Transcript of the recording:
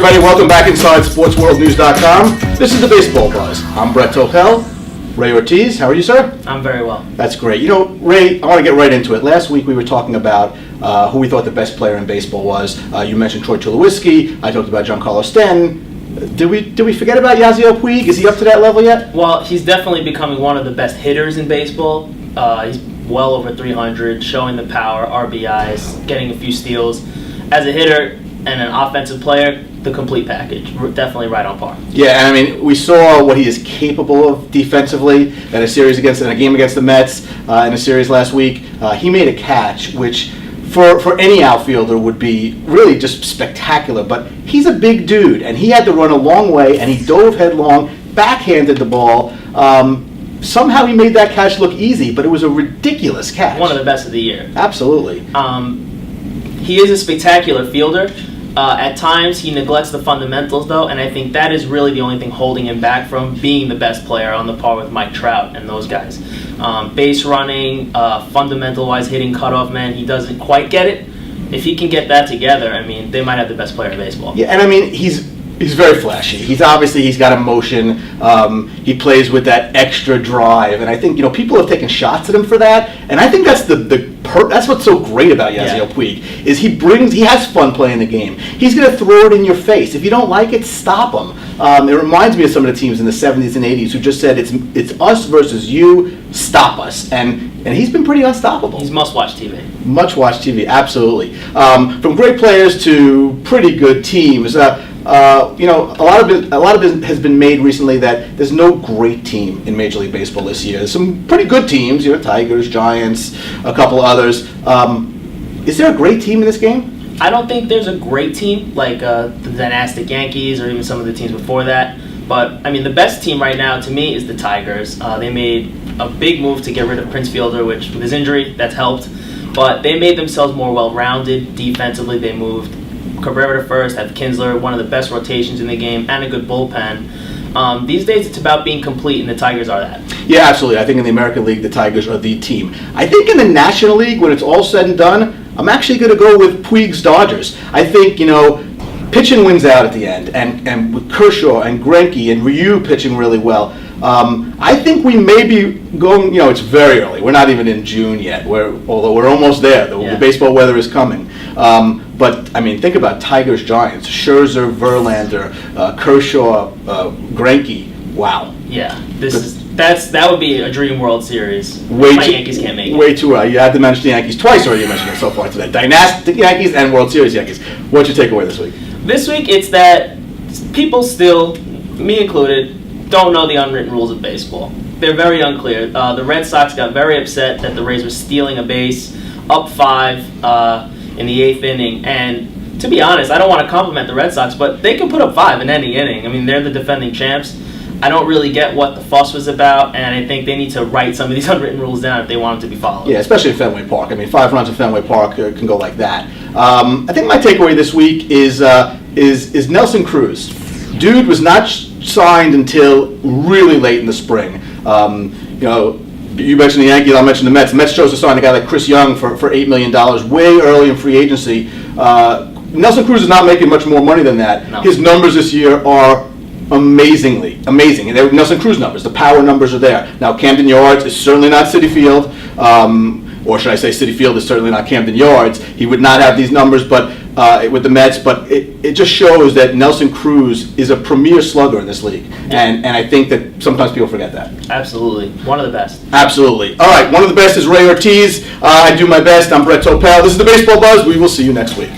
everybody. Welcome back inside SportsWorldNews.com. This is the Baseball Buzz. I'm Brett Topel. Rai Ortiz, how are you, sir? I'm very well. That's great. You know, Ray, I want to get right into it. Last week we were talking about who we thought the best player in baseball was. You mentioned Troy Tulowitzki. I talked about Giancarlo Stanton. Did we forget about Yasiel Puig? Is he up to that level yet? Well, he's definitely becoming one of the best hitters in baseball. He's well over 300, showing the power, RBIs, getting a few steals. As a hitter and an offensive player, the complete package. We're definitely right on par. Yeah, and I mean, we saw what he is capable of defensively in a game against the Mets in a series last week. He made a catch, which for any outfielder would be really just spectacular. But he's a big dude, and he had to run a long way, and he dove headlong, backhanded the ball. Somehow he made that catch look easy, but it was a ridiculous catch. One of the best of the year. Absolutely. He is a spectacular fielder. At times, he neglects the fundamentals, though, and I think that is really the only thing holding him back from being the best player on the par with Mike Trout and those guys. Base running, fundamental-wise hitting cutoff man, he doesn't quite get it. If he can get that together, I mean, they might have the best player in baseball. Yeah, and I mean, he's very flashy. He's got emotion. He plays with that extra drive, and I think people have taken shots at him for that. And I think that's that's what's so great about Yasiel Puig is he has fun playing the game. He's going to throw it in your face. If you don't like it, stop him. It reminds me of some of the teams in the 70s and 80s who just said it's us versus you. Stop us, and he's been pretty unstoppable. He's must-watch TV. Must-watch TV, absolutely. From great players to pretty good teams. A lot of it has been made recently that there's no great team in Major League Baseball this year. There's some pretty good teams, Tigers, Giants, a couple others. Is there a great team in this game? I don't think there's a great team like the dynastic Yankees or even some of the teams before that. But, I mean, the best team right now to me is the Tigers. They made a big move to get rid of Prince Fielder, which with his injury, that's helped. But they made themselves more well-rounded defensively. They moved Cabrera to first, have Kinsler, one of the best rotations in the game, and a good bullpen. These days, it's about being complete, and the Tigers are that. Yeah, absolutely. I think in the American League, the Tigers are the team. I think in the National League, when it's all said and done, I'm actually going to go with Puig's Dodgers. I think, pitching wins out at the end, and with Kershaw and Greinke and Ryu pitching really well. I think we may be going, it's very early. We're not even in June yet, although we're almost there. The baseball weather is coming. But, I mean, think about Tigers, Giants, Scherzer, Verlander, Kershaw, Greinke. Wow. Yeah, that would be a dream World Series. Yankees can't make it. Way too early. You had to mention the Yankees twice already. You mentioned it so far today. Dynastic Yankees and World Series Yankees. What's your takeaway this week? This week, it's that people still, me included, don't know the unwritten rules of baseball. They're very unclear. The Red Sox got very upset that the Rays were stealing a base, up 5 in the 8th inning. And to be honest, I don't want to compliment the Red Sox, but they can put up 5 in any inning. I mean, they're the defending champs. I don't really get what the fuss was about, and I think they need to write some of these unwritten rules down if they want them to be followed. Yeah, especially at Fenway Park. I mean, 5 runs at Fenway Park can go like that. I think my takeaway this week is Nelson Cruz. Dude was not signed until really late in the spring. You mentioned the Yankees, I'll mention the Mets. The Mets chose to sign a guy like Chris Young for $8 million way early in free agency. Nelson Cruz is not making much more money than that. No. His numbers this year are amazing. And they're Nelson Cruz numbers. The power numbers are there. Now, Camden Yards is certainly not Citi Field, or should I say Citi Field is certainly not Camden Yards. He would not have these numbers with the Mets, but it just shows that Nelson Cruz is a premier slugger in this league. And I think that sometimes people forget that. Absolutely. One of the best. Absolutely. All right, one of the best is Rai Ortiz. I do my best. I'm Brett Topel. This is the Baseball Buzz. We will see you next week.